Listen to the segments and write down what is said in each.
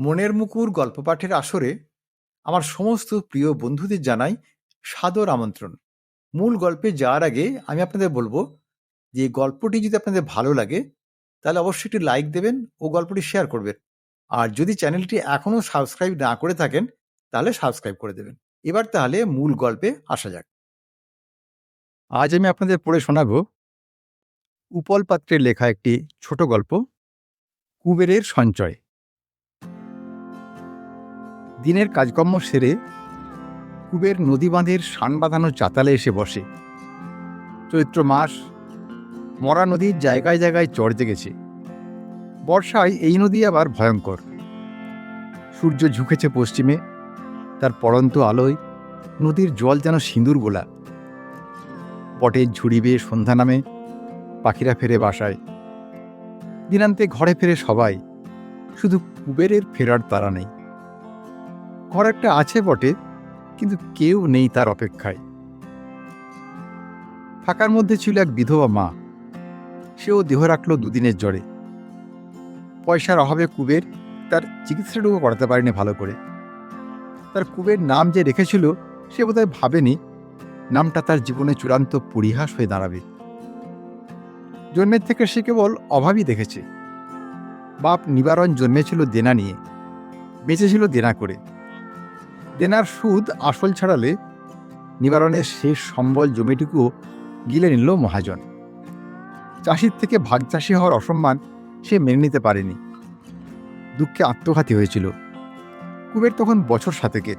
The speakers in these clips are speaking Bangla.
মনের মুকুর গল্প পাঠের আসরে আমার সমস্ত প্রিয় বন্ধুদের জানাই সাদর আমন্ত্রণ। মূল গল্পে যাওয়ার আগে আমি আপনাদের বলবো যে গল্পটি যদি আপনাদের ভালো লাগে তাহলে অবশ্যই একটি লাইক দেবেন ও গল্পটি শেয়ার করবেন। আর যদি চ্যানেলটি এখনও সাবস্ক্রাইব না করে থাকেন তাহলে সাবস্ক্রাইব করে দেবেন। এবার তাহলে মূল গল্পে আসা যাক। আজ আমি আপনাদের পড়ে শোনাবো উপল পাত্রের লেখা একটি ছোট গল্প, কুবেরের সঞ্চয়। দিনের কাজকর্ম সেরে কুবের নদী বাঁধের শান বাঁধানো চাতালে এসে বসে। চৈত্র মাস, মরা নদীর জায়গায় জায়গায় চড় জেগেছে। বর্ষায় এই নদী আবার ভয়ঙ্কর। সূর্য ঝুঁকেছে পশ্চিমে, তার পড়ন্ত আলোয় নদীর জল যেন সিঁদুর গোলা। বটের ঝুড়ি বেয়ে সন্ধ্যা নামে, পাখিরা ফেরে বাসায়। দিনান্তে ঘরে ফেরে সবাই, শুধু কুবেরের ফেরার তাড়া নেই। ঘর একটা আছে বটে, কিন্তু কেউ নেই তার অপেক্ষায়। ফাঁকার মধ্যে ছিল এক বিধবা মা, সেও দেহ রাখল দুদিনের জ্বরে। পয়সার অভাবে কুবের তার চিকিৎসাটুকু করাতে পারেনি ভালো করে। তার কুবের নাম যে রেখেছিল সে বোধহয় ভাবেনি নামটা তার জীবনে চূড়ান্ত পরিহাস হয়ে দাঁড়াবে। জন্মের থেকে সে কেবল অভাবই দেখেছে। বাপ নিবারণ জন্মেছিল দেনা নিয়ে, বেঁচেছিল দেনা করে। দেনার সুদ আসল ছাড়ালে নিবারণের শেষ সম্বল জমিটুকুও গিলে নিল মহাজন। চাষির থেকে ভাগ চাষি হওয়ার অসম্মান সে মেনে নিতে পারেনি। দুঃখে আত্মঘাতী হয়েছিল। কুবের তখন বছর 7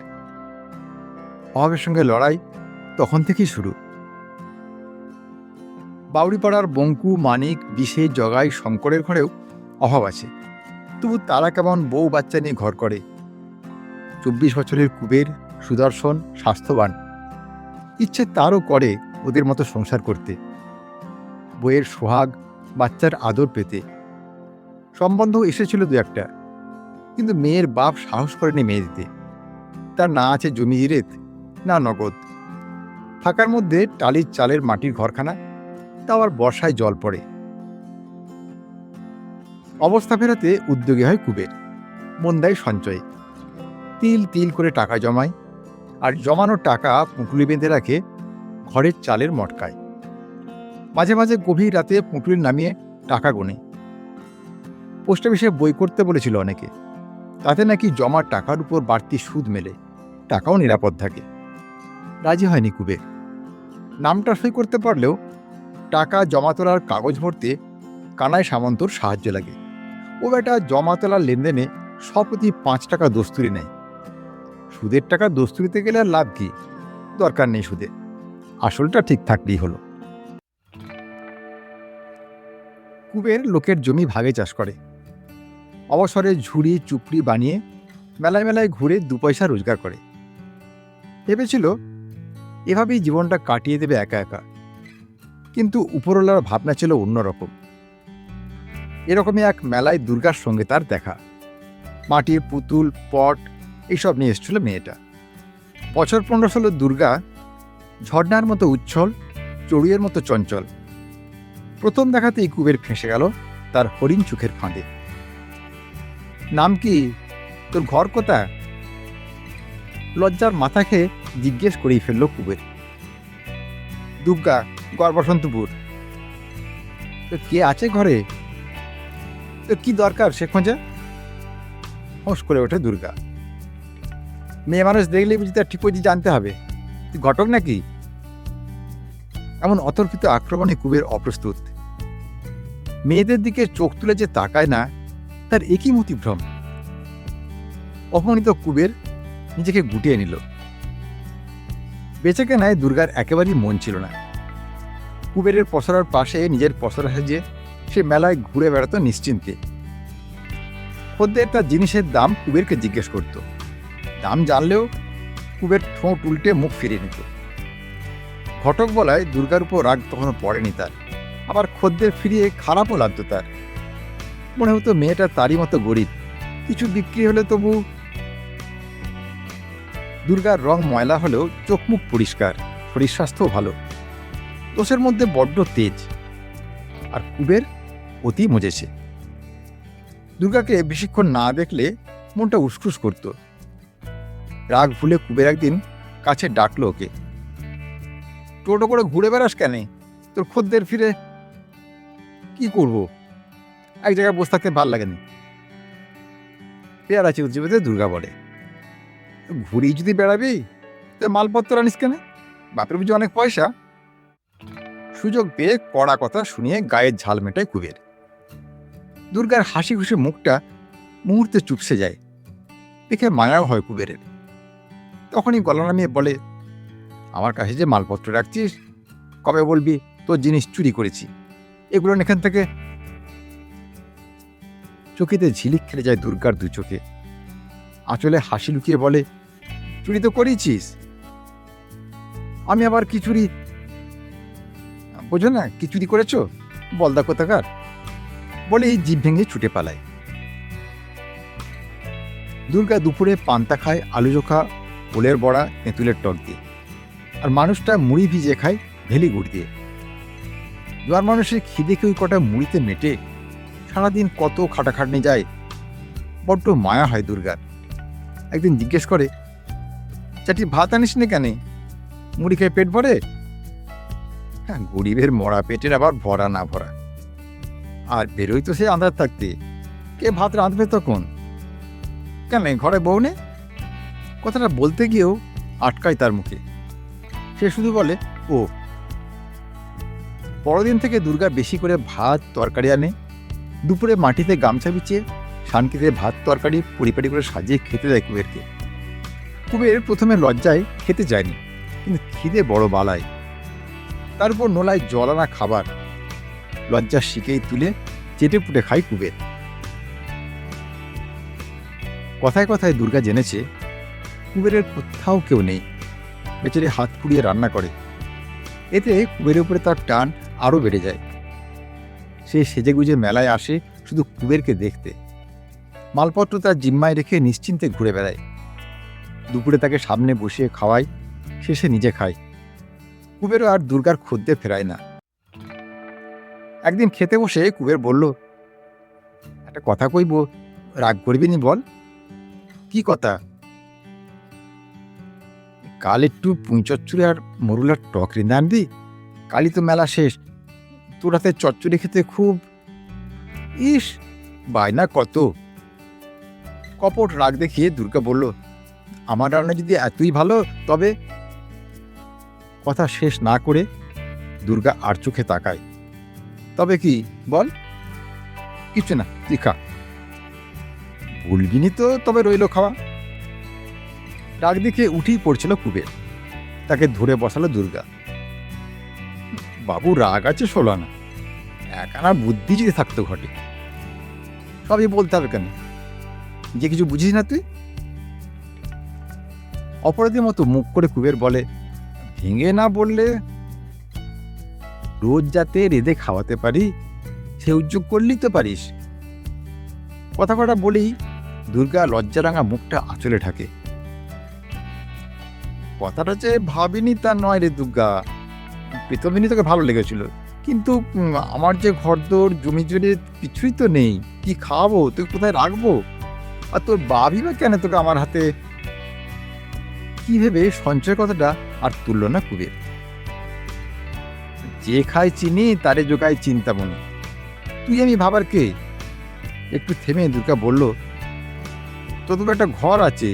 অভাবের সঙ্গে লড়াই তখন থেকেই শুরু। বাউরিপাড়ার বঙ্কু, মানিক, বিশে, জগাই, শঙ্করের ঘরেও অভাব আছে, তবু তারা কেমন বউ বাচ্চা নিয়ে ঘর করে। 24 বছরের কুবের সুদর্শন, স্বাস্থ্যবান। ইচ্ছে তারও করে ওদের মতো সংসার করতে, বইয়ের সোহাগ, বাচ্চার আদর পেতে। সম্বন্ধ এসেছিল দু একটা, কিন্তু মেয়ের বাপ সাহস করেনি মেয়ে দিতে। তার না আছে জমি জিরেত, না নগদ। ফাঁকার মধ্যে টালির চালের মাটির ঘরখানা, তা আবার বর্ষায় জল পড়ে। অবস্থা ফেরাতে উদ্যোগী হয় কুবের। মন দেয় সঞ্চয়ে। তিল তিল করে টাকা জমায়, আর জমানো টাকা পুঁটুলি বেঁধে রাখে ঘরের চালের মটকায়। মাঝে মাঝে গভীর রাতে পুঁটুলি নামিয়ে টাকা গোনে। পোস্ট অফিসে বই করতে বলেছিল অনেকে, তাতে নাকি জমা টাকার উপর বাড়তি সুদ মেলে, টাকাও নিরাপদ থাকে। রাজি হয়নি কুবের। নামটা সই করতে পারলেও টাকা জমা তোলার কাগজ ভরতে কানাই সামন্তর সাহায্য লাগে। ও বেটা জমা তোলার লেনদেনে সপ্রতি 5 টাকা দস্তুরি নেয়। সুদের টাকা দস্তুরিতে গেলে আর লাভ কি? দরকার নেই সুদে, আসলটা ঠিক থাকলেই হলো। কুবের লোকের জমি ভাগে চাষ করে। অবসরে ঝুড়ি চুপড়ি বানিয়ে মেলায় মেলায় ঘুরে 2 পয়সা রোজগার করে। ভেবেছিল এভাবেই জীবনটা কাটিয়ে দেবে একা একা। কিন্তু উপরওয়ালার ভাবনা ছিল অন্যরকম। এরকমই এক মেলায় দুর্গার সঙ্গে তার দেখা। মাটির পুতুল, পট এইসব নিয়ে এসেছিল মেয়েটা। বছর 15-16 দুর্গা ঝর্ণার মতো উচ্ছল, চড়ুইয়ের মতো চঞ্চল। প্রথম দেখাতেই কুবের ফেঁসে গেল তার হরিণ চোখের ফাঁদে। নাম কি? তোর ঘর কোথায়? লজ্জার মাথা খেয়ে জিজ্ঞেস করেই ফেলল কুবের। দুর্গা, গড় বসন্তপুর। তো কে আছে ঘরে? তো কি দরকার সে খোঁজা? হোঁস করে ওঠে দুর্গা। মেয়ে মানুষ দেখলেই বুঝি তার ঠিকই জানতে হবে? তুই ঘটক নাকি? এমন অতর্কিত আক্রমণে কুবের অপ্রস্তুত। মেয়েদের দিকে চোখ তুলে যে তাকায় না, তার একই মতিভ্রম। অপমানিত কুবের নিজেকে গুটিয়ে নিল। বেচাকেনায় দুর্গার একেবারেই মন ছিল না। কুবেরের পসরার পাশে নিজের পসরা সাজিয়ে সে মেলায় ঘুরে বেড়াত নিশ্চিন্তে। খদ্দের তার জিনিসের দাম কুবেরকে জিজ্ঞেস করত। দাম জানলেও কুবের ঠোঁট উল্টে মুখ ফিরিয়ে নিত। ঘটক বলায় দুর্গার উপর রাগ তখনও পড়েনি তার। আবার খদ্দের ফিরিয়ে খারাপও লাগতো তার। মনে হতো মেয়েটা তারই মতো গরিব, কিছু বিক্রি হলে তবু। দুর্গার রং ময়লা হলেও চোখ মুখ পরিষ্কার, শরীর স্বাস্থ্যও ভালো। দোষের মধ্যে বড্ড তেজ। আর কুবের অতি মজেছে। দুর্গাকে বেশিক্ষণ না দেখলে মনটা উসখুস করত। রাগ ভুলে কুবের একদিন কাছে ডাকলো ওকে। টোটো করে ঘুরে বেড়াস কেন? তোর খদ্দের ফিরে কি করব? এক জায়গায় বসে থাকতে ভাল লাগেনি। পেয়ারা চিবতে দুর্গা বলে, ঘুরি যদি বেড়াবি তো মালপত্র আনিস কেন? বাপের বুঝি অনেক পয়সা। সুযোগ পেয়ে কড়া কথা শুনিয়ে গায়ের ঝাল মেটায় কুবের। দুর্গার হাসি খুশি মুখটা মুহূর্তে চুপসে যায়, দেখে মায়াও হয় কুবেরের। তখনই গলা নামিয়ে বলে, আমার কাছে যে মালপত্র রাখছিস, কবে বলবি তোর জিনিস চুরি করেছি? এগুলো এখান থেকে। চোখেতে ঝিলিক খেলে যায় দুর্গার দু চোখে। আঁচলে হাসি লুকিয়ে বলে, চুরি তো করেছিস, আমি আবার কি চুরি? বোঝো না কি চুরি করেছ? বলদা কোথাকার! বলে এই জিভ ভেঙে ছুটে পালায়। দুর্গা দুপুরে পান্তা খায় আলু চোখা, ওলের বড়া, তেঁতুলের টক দিয়ে। আর মানুষটা মুড়ি ভিজে খায় ভেলি গুড় দিয়ে। জোয়ার মানুষের খিদে ওই কটা মুড়িতে মেটে সারাদিন কত খাটাখাটনি যায়। বড্ড মায়া হয় দুর্গার। একদিন জিজ্ঞেস করে, চাটি ভাত আনিস নি কেন? মুড়ি খেয়ে পেট ভরে? হ্যাঁ, গরিবের মরা পেটের আবার ভরা না ভরা। আর বেরোই তো সে আন্ধার থাকতে, কে ভাত রাঁধবে তখন? কেন ঘরে বউ নে? কথাটা বলতে গিয়েও আটকায় তার মুখে। সে শুধু বলে, ও। পরদিন থেকে দুর্গা বেশি করে ভাত তরকারি আনে। দুপুরে মাটিতে গামছা বিছিয়ে শানকিতে ভাত তরকারি পরিপাটি করে সাজিয়ে খেতে দেয় কুবেরকে। কুবের প্রথমে লজ্জায় খেতে যায়নি, কিন্তু খিদে বড় বালায়। তার উপর নোলায় জল আনা খাবার লজ্জা শিখেই তুলে চেটে পুটে খায় কুবের। কথায় কথায় দুর্গা জেনেছে কুবেরের কোথাও কেউ নেই। বেচারি হাত পুড়িয়ে রান্না করে। এতে কুবেরের উপরে তার টান আরও বেড়ে যায়। সে সেজেগুজে মেলায় আসে শুধু কুবেরকে দেখতে। মালপত্র তার জিম্মায় রেখে নিশ্চিন্তে ঘুরে বেড়ায়। দুপুরে তাকে সামনে বসিয়ে খাওয়ায়, শেষে নিজে খায়। কুবেরও আর দুর্গার খদ্দে ফেরায় না। একদিন খেতে বসে কুবের বলল, একটা কথা কইব, রাগ করবি নি বল? কি কথা? কাল একটু পুঁই চচ্চড়ি আর মরুলার টক রেঁধে আনবি? কালই তো মেলা শেষ, তোর হাতে চচ্চড়ি খেতে খুব। ইস, বায়না কত! কপট রাগ দেখিয়ে দুর্গা বলল, আমার রান্না যদি এতই ভালো তবে। কথা শেষ না করে দুর্গা আর চোখে তাকায়। তবে কি বল? কিছু না, তুই খা। ভুলবিনি তো তবে রইল খাওয়া। রাগ দেখে উঠেই পড়ছিল কুবের। তাকে ধরে বসালো দুর্গা। বাবু রাগ আছে শোলা না, একানা বুদ্ধি যদি থাকতো ঘটে। সবই বলতে হবে কেন? যে কিছু বুঝিস না তুই? অপরাধীর মতো মুখ করে কুবের বলে, ভেঙে না বললে রোজ যাতে রেঁধে খাওয়াতে পারি সে উদ্যোগ করলেই তো পারিস। কথা কটা বলেই দুর্গা লজ্জারাঙা মুখটা আঁচলে ঢাকে। কথাটা যে ভাবিনি তা নয় রে দুর্গা, প্রথমদিনই তোকে ভালো লেগেছিল, কিন্তু আমার যে ঘরদোর জমি জমি কিছুই তো নেই, কি খাওয়াবো, তুই কোথায় রাখবো? আর তোর বাবি বা কেন তোকে আমার হাতে? কি ভেবে সঞ্চয়ের কথাটা আর তুলল না কুবের। যে খায় চিনি তারে জোগায় চিন্তামণি, তুই আমি ভাবার কে? একটু থেমে দুর্গা বলল, তোর তো একটা ঘর আছে,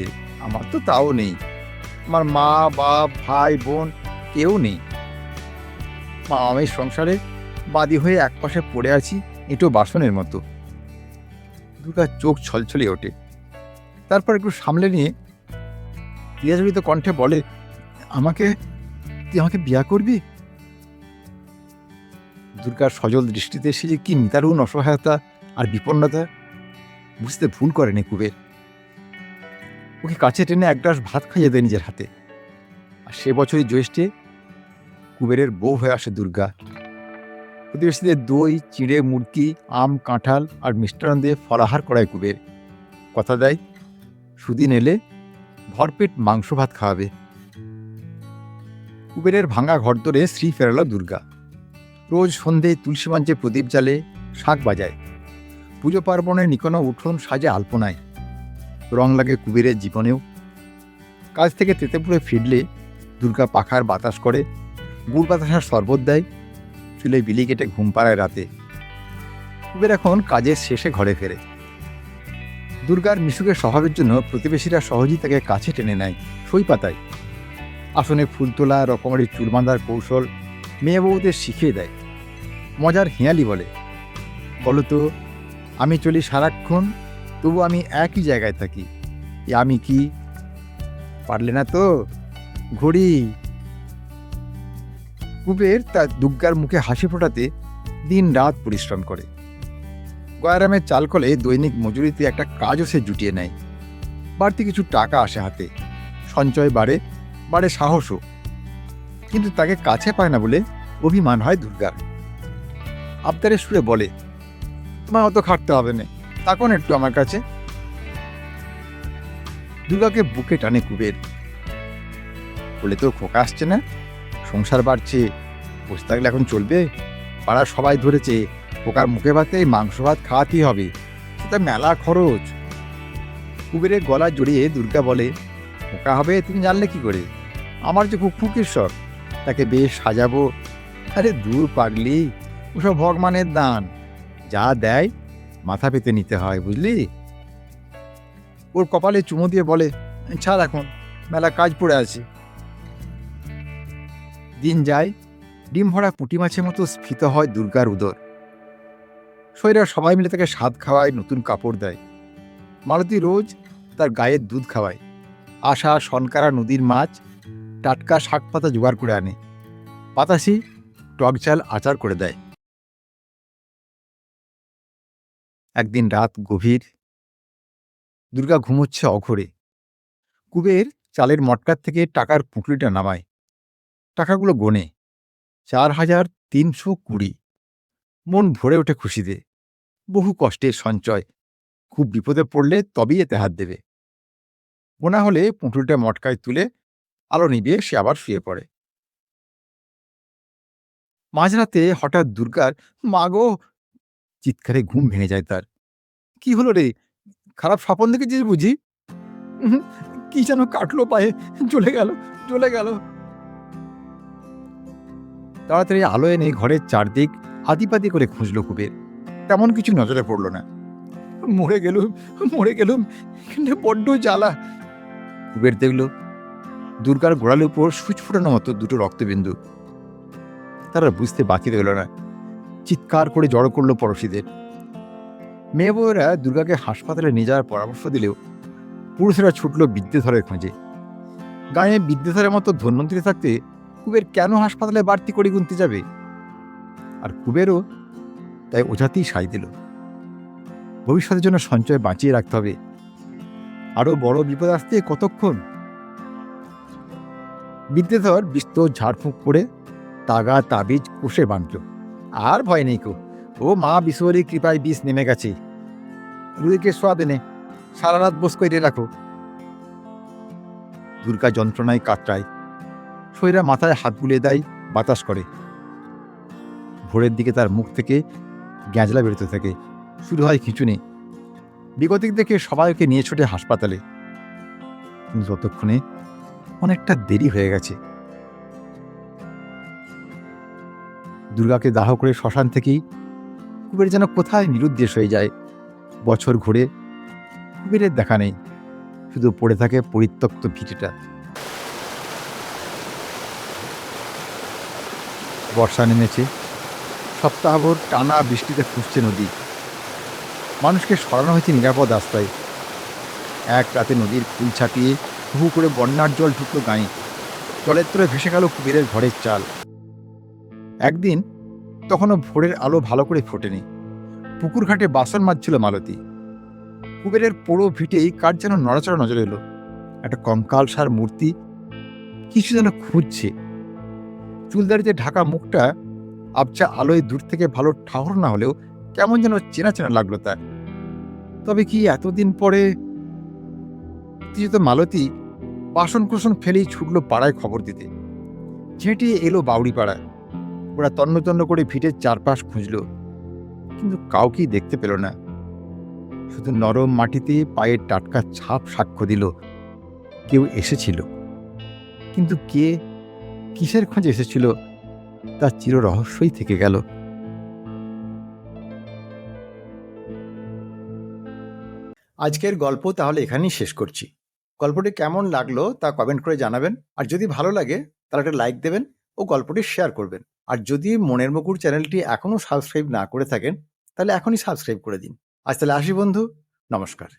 আমার তো তাও নেই। আমার মা বাপ ভাই বোন কেউ নেই। মা আমি সংসারে বাদী হয়ে একপাশে পড়ে আছি এঁটো বাসনের মতো। দুর্গার চোখ ছলছলে ওঠে। তারপর একটু সামলে নিয়ে ক্রিয়াজড়িত কণ্ঠে বলে, তুই আমাকে বিয়া করবি? দুর্গার সজল দৃষ্টিতে সে যে কি নিতারুণ অসহায়তা আর বিপন্নতা বুঝতে ভুল করেনি কুবের। ওকে কাছে টেনে এক গ্লাস ভাত খাইয়ে দেয় নিজের হাতে। আর সে বছরই জ্যৈষ্ঠে কুবেরের বউ হয়ে আসে দুর্গা। প্রতিবেশীদের দই, চিঁড়ে, মুরগি, আম, কাঁঠাল আর মিষ্টান্ন দিয়ে ফলাহার করায় কুবের। কথা দেয় সুদিন এলে ভরপেট মাংস ভাত খাওয়াবে। কুবেরের ভাঙা ঘর ধরে শ্রী ফেরালো দুর্গা। রোজ সন্ধে তুলসী মঞ্চে প্রদীপ জ্বালে, শাঁখ বাজায়। পুজো পার্বণে নিকোনো উঠোন সাজে আলপনায়। রং লাগে কুবেরের জীবনেও। কাজ থেকে তেতেপুরে ফিরলে দুর্গা পাখার বাতাস করে, গুড় বাতাসার শরবত দেয়, চুলে বিলি কেটে ঘুম পাড়ায় রাতে। কুবের এখন কাজের শেষে ঘরে ফেরে। দুর্গার মিশুকের স্বভাবের জন্য প্রতিবেশীরা সহজেই তাকে কাছে টেনে নেয়, সই পাতায়। আসনে ফুল তোলা, রকমারি চুল বাঁধার কৌশল মেয়ে বউদের শিখিয়ে দেয়। মজার হেঁয়ালি বলে, বলো তো, আমি চলি সারাক্ষণ, তবু আমি একই জায়গায় থাকি। এ আমি কি? পারলে না তো ঘড়ি। কুবের তার দুর্গার মুখে হাসি ফোটাতে দিন রাত পরিশ্রম করে। গয়ারামের চালকলে দৈনিক মজুরিতে একটা কাজও সে জুটিয়ে নেয়। বাড়তি কিছু টাকা আসে হাতে, সঞ্চয় বাড়ে, বাড়ে সাহসও। কিন্তু তাকে কাছে পায় না বলে অভিমান হয় দুর্গার। আবদারের সুরে বলে, তোমায় অত খাটতে হবে না, থাকুন একটু আমার কাছে। দুর্গাকে বুকে টানে কুবের, বলে, তো খোকা আসছে না, সংসার বাড়ছে, বসে থাকলে এখন চলবে? পাড়ার সবাই ধরেছে খোকার মুখে ভাতে মাংস ভাত খাওয়াতেই হবে, সেটা মেলা খরচ। কুবেরের গলা জড়িয়ে দুর্গা বলে, খোকা হবে তুমি জানলে কি করে? আমার যে খুব খুকির শখ, তাকে বেশ সাজাবো। আরে দূর পাগলি, ওসব ভগবানের দান, যা দেয় মাথা পেতে নিতে হয়, বুঝলি? ওর কপালে চুমো দিয়ে বলে, ছাড় এখন, মেলা কাজ পড়ে আছে। দিন যায়, ডিম ভরা পুঁটি মাছের মতো স্ফীত হয় দুর্গার উদর। সৈরা সবাই মিলে তাকে স্বাদ খাওয়ায়, নতুন কাপড় দেয়। মালতী রোজ তার গায়ের দুধ খাওয়ায়। আশা সনকারা নদীর মাছ, টাটকা শাক পাতা জোগাড় করে আনে। পাতাশি টক চাল আচার করে দেয়। একদিন রাত গভীর, দুর্গা ঘুমোচ্ছে অঘরে। কুবের চালের মটকার থেকে টাকার পুঁটলিটা নামায়, টাকাগুলো গোনে, 4,320। মন ভরে ওঠে খুশিতে। বহু কষ্টের সঞ্চয়, খুব বিপদে পড়লে তবেই এতে হাত দেবে। গোনা হলে পুঁটুলটা মটকায় তুলে আলো নিভিয়ে সে আবার শুয়ে পড়ে। মাঝরাতে হঠাৎ দুর্গার মা গো চিৎকারে ঘুম ভেঙে যায় তার। কি হলো রে, খারাপ স্বপ্ন দেখেছিস বুঝি? উহুম, কি যেন কাটলো পায়ে, জ্বলে গেল, জ্বলে গেল। তাড়াতাড়ি আলো এনে ঘরের চারদিক আদিপাদি করে খুঁজল কুবের, তেমন কিছু নজরে পড়ল না। মরে গেলুম, মরে গেলুম, এখানে বড্ড জ্বালা। কুবের দেখল দুর্গার গোড়ালির উপর সুচ ফুটানো মতো দুটো রক্তবিন্দু। তারা বুঝতে বাকি রইল না, চিৎকার করে জড়ো করলো পড়শিদের। মেয়ে বউয়েরা দুর্গাকে হাসপাতালে নিয়ে যাওয়ার পরামর্শ দিলেও পুরুষেরা ছুটল বিদ্যেধরের খোঁজে। গায়ে বিদ্যেধরের মতো ধন্বন্তরী থাকতে কুবের কেন হাসপাতালে বাড়তি কড়ি গুনতে যাবে? আর কুবেরও তাই ওঝাতেই সাই দিল। ভবিষ্যতের জন্য সঞ্চয় বাঁচিয়ে রাখতে হবে, আরো বড় বিপদ আসতে কতক্ষণ। বিদ্যেধর বিস্তর ঝাড়ফুঁক করে তাগা তাবিজ কষে বাঁধল। আর ভয় নেই কো, ও মা বিশ্বরীর কৃপায় বিষ নেমে গেছে। রুদিকে সোয়াদ এনে সারা রাত বোস করে রাখো। দুর্গা যন্ত্রণায় কাতরায়, সৈরা মাথায় হাত বুলিয়ে দেয়, বাতাস করে। ভোরের দিকে তার মুখ থেকে গ্যাঁজলা বেরোতে থাকে, শুরু হয় খিঁচুনি। বিগতিক দেখে সবাই ওকে নিয়ে ছোটে হাসপাতালে, কিন্তু ততক্ষণে অনেকটা দেরি হয়ে গেছে। দুর্গাকে দাহ করে শ্মশান থেকেই কুবের যেন কোথায় নিরুদ্দেশ হয়ে যায়। বছর ঘুরে কুবেরের দেখা নেই, শুধু পড়ে থাকে পরিত্যক্ত ভিটেটা। বর্ষা নেমেছে, সপ্তাহভর টানা বৃষ্টিতে ফুসছে নদী। মানুষকে সরানো হয়েছে নিরাপদ রাস্তায়। এক রাতে নদীর ফুল ছাপিয়ে হু করে বন্যার জল ঢুকলো গাঁয়ে। জলের তরে ভেসে গেল কুবেরের ঘরের চাল। একদিন তখনও ভোরের আলো ভালো করে ফোটেনি। পুকুর ঘাটে বাসন মাজছিল মালতী। কুবেরের পোড়ো ভিটেই কার যেন নড়াচড়া নজর এলো। একটা কঙ্কালসার মূর্তি কিছু যেন খুঁজছে। চুলদারিতে ঢাকা মুখটা আবছা আলোয় দূর থেকে ভালো ঠাহর না হলেও কেমন যেন চেনা চেনা লাগলো তার। তবে কি এতদিন পরে? মালতী বাসন কোসন ফেলেই ছুটলো পাড়ায় খবর দিতে। ঝেঁটে এলো বাউড়ি পাড়া। ওরা তন্ন তন্ন করে ভিটের চারপাশ খুঁজল, কিন্তু কাউকেই দেখতে পেল না। শুধু নরম মাটিতে পায়ের টাটকা ছাপ সাক্ষ্য দিল কেউ এসেছিল। কিন্তু কে, কিসের খোঁজে এসেছিল, তা চির রহস্যই থেকে গেল। আজকের গল্প তাহলে এখানেই শেষ করছি। গল্পটি কেমন লাগলো তা কমেন্ট করে জানাবেন, আর যদি ভালো লাগে তাহলে একটা লাইক দেবেন ও গল্পটি শেয়ার করবেন। আর যদি মনের মুকুর চ্যানেলটি এখনও সাবস্ক্রাইব না করে থাকেন তাহলে এখনই সাবস্ক্রাইব করে দিন। আজ তাহলে আসি বন্ধু, নমস্কার।